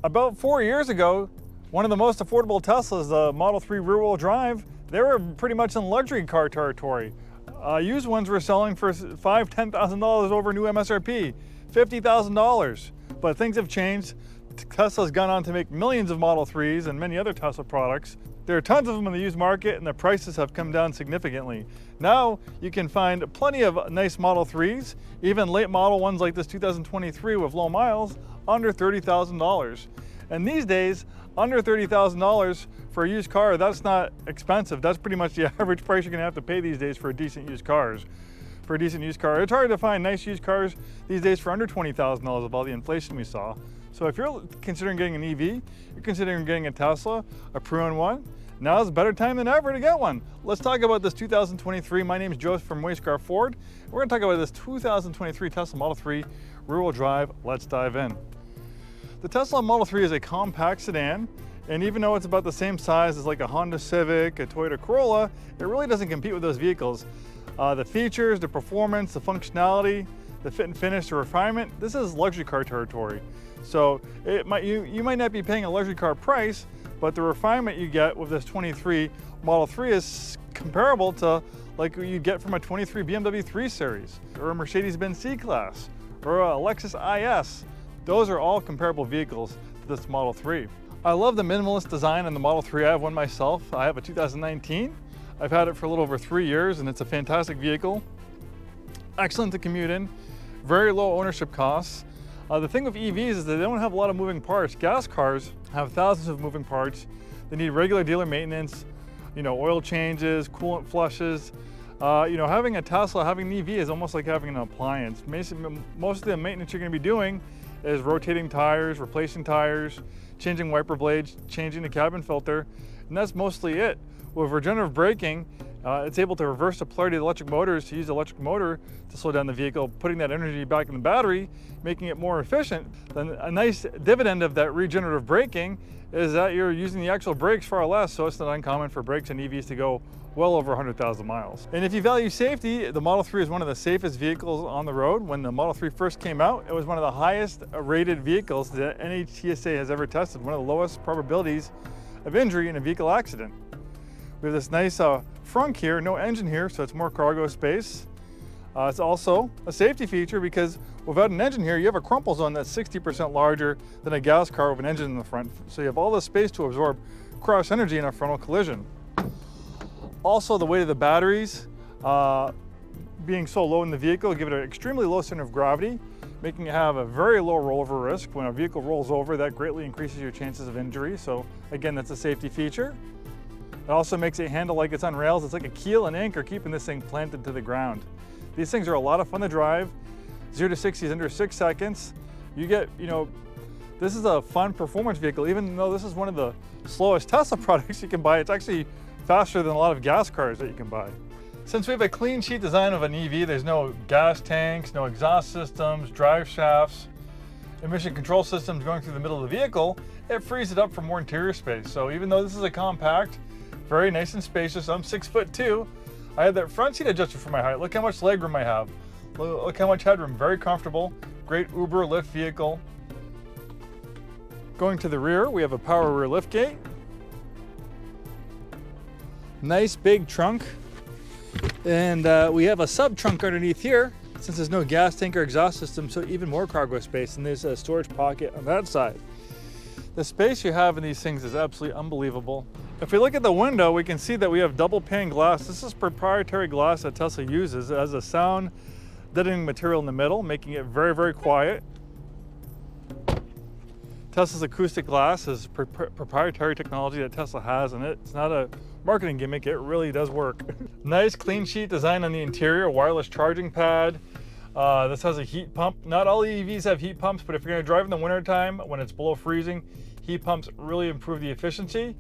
About 4 years ago, one of the most affordable Teslas, the Model 3 rear-wheel drive, they were pretty much in luxury car territory. Used ones were selling for $5,000, $10,000 over new MSRP, $50,000. But things have changed. Tesla's gone on to make millions of Model 3s and many other Tesla products. There are tons of them in the used market and the prices have come down significantly. Now you can find plenty of nice Model 3s, even late model ones like this 2023 with low miles, under $30,000. And these days, under $30,000 for a used car, that's not expensive. That's pretty much the average price you're gonna have to pay these days for a decent used car. It's hard to find nice used cars these days for under $20,000 with all the inflation we saw. So if you're considering getting an EV, you're considering getting a Tesla, a pre-owned one, now's a better time than ever to get one. Let's talk about this 2023. My name is Joe from Way Scarff Ford. We're gonna talk about this 2023 Tesla Model 3 rear-wheel drive. Let's dive in. The Tesla Model 3 is a compact sedan, and even though it's about the same size as like a Honda Civic, a Toyota Corolla, it really doesn't compete with those vehicles. The features, the performance, the functionality, the fit and finish, the refinement, this is luxury car territory. So you might not be paying a luxury car price, but the refinement you get with this 23 Model 3 is comparable to like what you get from a 23 BMW 3 Series, or a Mercedes-Benz C-Class, or a Lexus IS. Those are all comparable vehicles to this Model 3. I love the minimalist design on the Model 3. I have one myself. I have a 2019. I've had it for a little over 3 years and it's a fantastic vehicle. Excellent to commute in, very low ownership costs. The thing with EVs is that they don't have a lot of moving parts. Gas cars have thousands of moving parts. They need regular dealer maintenance, oil changes, coolant flushes. Having a Tesla, having an EV is almost like having an appliance. Most of the maintenance you're gonna be doing is rotating tires, replacing tires, changing wiper blades, changing the cabin filter, and that's mostly it. With regenerative braking, it's able to reverse the polarity of the electric motors to use the electric motor to slow down the vehicle, putting that energy back in the battery, making it more efficient. Then a nice dividend of that regenerative braking is that you're using the actual brakes far less, so it's not uncommon for brakes and EVs to go well over 100,000 miles. And if you value safety, the Model 3 is one of the safest vehicles on the road. When the Model 3 first came out, it was one of the highest rated vehicles that NHTSA has ever tested, one of the lowest probabilities of injury in a vehicle accident. We have this nice frunk here, no engine here, so it's more cargo space. It's also a safety feature because without an engine here, you have a crumple zone that's 60% larger than a gas car with an engine in the front. So you have all this space to absorb cross energy in a frontal collision. Also, the weight of the batteries being so low in the vehicle give it an extremely low center of gravity, making it have a very low rollover risk. When a vehicle rolls over, that greatly increases your chances of injury. So again, that's a safety feature. It also makes it handle like it's on rails. It's like a keel and anchor keeping this thing planted to the ground. These things are a lot of fun to drive. 0 to 60 is under 6 seconds. You get, this is a fun performance vehicle. Even though this is one of the slowest Tesla products you can buy, it's actually faster than a lot of gas cars that you can buy. Since we have a clean sheet design of an EV, there's no gas tanks, no exhaust systems, drive shafts, emission control systems going through the middle of the vehicle, it frees it up for more interior space. So even though this is a compact, very nice and spacious, I'm 6'2", I have that front seat adjusted for my height. Look how much legroom I have. Look how much headroom, very comfortable. Great Uber lift vehicle. Going to the rear, we have a power rear liftgate. Nice big trunk. And we have a sub trunk underneath here, since there's no gas tank or exhaust system, so even more cargo space, and there's a storage pocket on that side. The space you have in these things is absolutely unbelievable. If we look at the window, we can see that we have double pane glass. This is proprietary glass that Tesla uses. It has a sound deadening material in the middle, making it very, very quiet. Tesla's acoustic glass is proprietary technology that Tesla has in it. It's not a marketing gimmick, it really does work. Nice clean sheet design on the interior, wireless charging pad. This has a heat pump. Not all EVs have heat pumps, but if you're gonna drive in the wintertime when it's below freezing, heat pumps really improve the efficiency.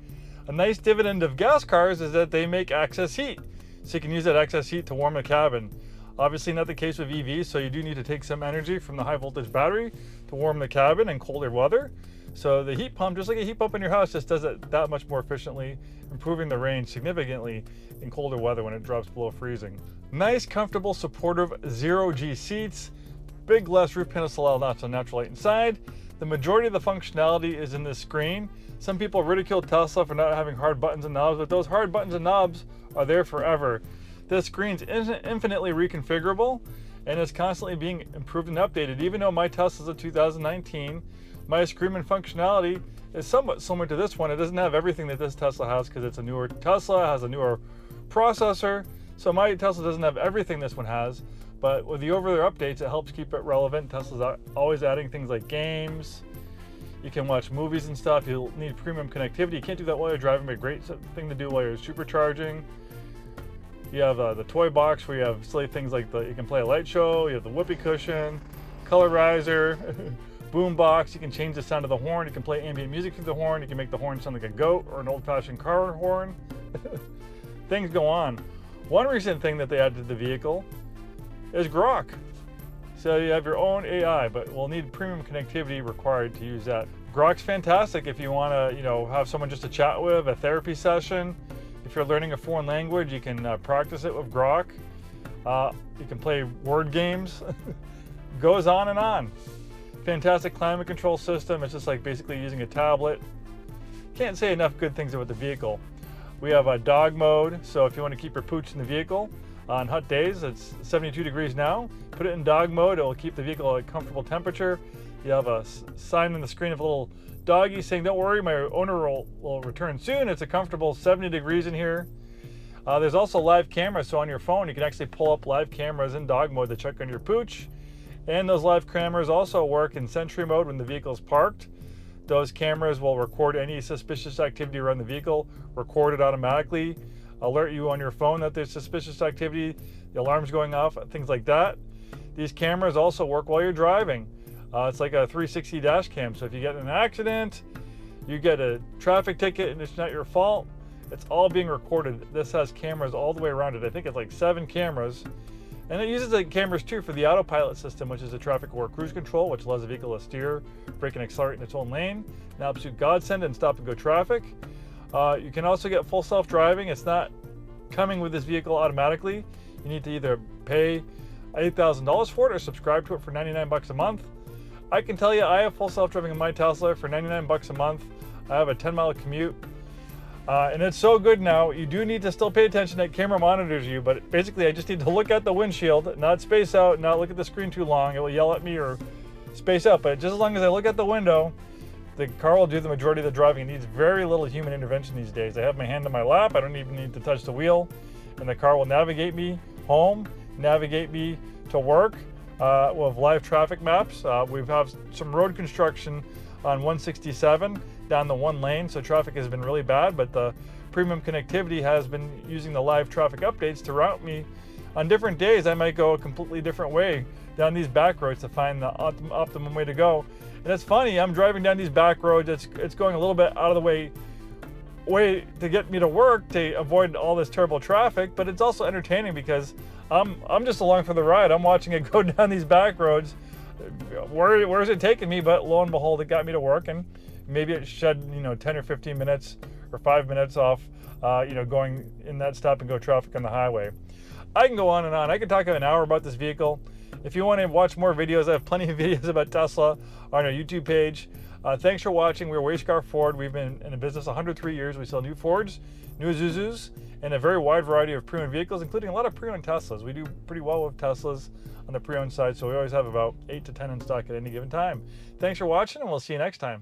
A nice dividend of gas cars is that they make excess heat. So you can use that excess heat to warm the cabin. Obviously not the case with EVs, so you do need to take some energy from the high voltage battery to warm the cabin in colder weather. So the heat pump, just like a heat pump in your house, just does it that much more efficiently, improving the range significantly in colder weather when it drops below freezing. Nice, comfortable, supportive zero-G seats. Big glass roof panels allow lots of natural light inside. The majority of the functionality is in this screen. Some people ridicule Tesla for not having hard buttons and knobs, but those hard buttons and knobs are there forever. This screen's infinitely reconfigurable and is constantly being improved and updated. Even though my Tesla's a 2019, my screen and functionality is somewhat similar to this one. It doesn't have everything that this Tesla has because it's a newer Tesla, has a newer processor. So my Tesla doesn't have everything this one has, but with the over-the-air updates, it helps keep it relevant. Tesla's always adding things like games. You can watch movies and stuff. You'll need premium connectivity. You can't do that while you're driving, but a great thing to do while you're supercharging. You have the toy box where you have silly things like you can play a light show. You have the whoopee cushion, colorizer, boom box. You can change the sound of the horn. You can play ambient music through the horn. You can make the horn sound like a goat or an old-fashioned car horn. Things go on. One recent thing that they added to the vehicle is Grok. So you have your own AI, but we'll need premium connectivity required to use that. Grok's fantastic if you want to, have someone just to chat with, a therapy session. If you're learning a foreign language, you can practice it with Grok. You can play word games. Goes on and on. Fantastic climate control system. It's just like basically using a tablet. Can't say enough good things about the vehicle. We have a dog mode, so if you want to keep your pooch in the vehicle on hot days, it's 72 degrees now. Put it in dog mode, it will keep the vehicle at a comfortable temperature. You have a sign on the screen of a little doggy saying, "Don't worry, my owner will return soon." It's a comfortable 70 degrees in here. There's also live cameras, so on your phone you can actually pull up live cameras in dog mode to check on your pooch. And those live cameras also work in Sentry Mode when the vehicle is parked. Those cameras will record any suspicious activity around the vehicle, record it automatically, alert you on your phone that there's suspicious activity, the alarm's going off, things like that. These cameras also work while you're driving. It's like a 360 dash cam, so if you get in an accident, you get a traffic ticket and it's not your fault, it's all being recorded. This has cameras all the way around it. I think it's like 7 cameras. And it uses the cameras too for the Autopilot system, which is a traffic aware cruise control, which allows the vehicle to steer, brake and accelerate in its own lane. An absolute godsend in stop and go traffic. You can also get full self-driving. It's not coming with this vehicle automatically. You need to either pay $8,000 for it or subscribe to it for 99 bucks a month. I can tell you I have full self-driving in my Tesla for 99 bucks a month. I have a 10-mile commute. And it's so good now. You do need to still pay attention. That camera monitors you, but basically I just need to look at the windshield, not space out, not look at the screen too long. It will yell at me or space out, but just as long as I look at the window, the car will do the majority of the driving. It needs very little human intervention these days. I have my hand on my lap. I don't even need to touch the wheel, and the car will navigate me home, navigate me to work. We'll have live traffic maps. We have some road construction on 167 down the one lane, so traffic has been really bad, but the premium connectivity has been using the live traffic updates to route me. On different days, I might go a completely different way down these back roads to find the optimum way to go. And it's funny, I'm driving down these back roads, it's going a little bit out of the way to get me to work to avoid all this terrible traffic, but it's also entertaining because I'm just along for the ride. I'm watching it go down these back roads. Where is it taking me? But lo and behold, it got me to work, and maybe it shed 10 or 15 minutes or 5 minutes off going in that stop and go traffic on the highway. I can go on and on. I could talk an hour about this vehicle. If you want to watch more videos, I have plenty of videos about Tesla on our YouTube page. Thanks for watching. We're Way Scarff Ford. We've been in the business 103 years. We sell new Fords, new Isuzus, and a very wide variety of pre-owned vehicles, including a lot of pre-owned Teslas. We do pretty well with Teslas on the pre-owned side, so we always have about 8 to 10 in stock at any given time. Thanks for watching, and we'll see you next time.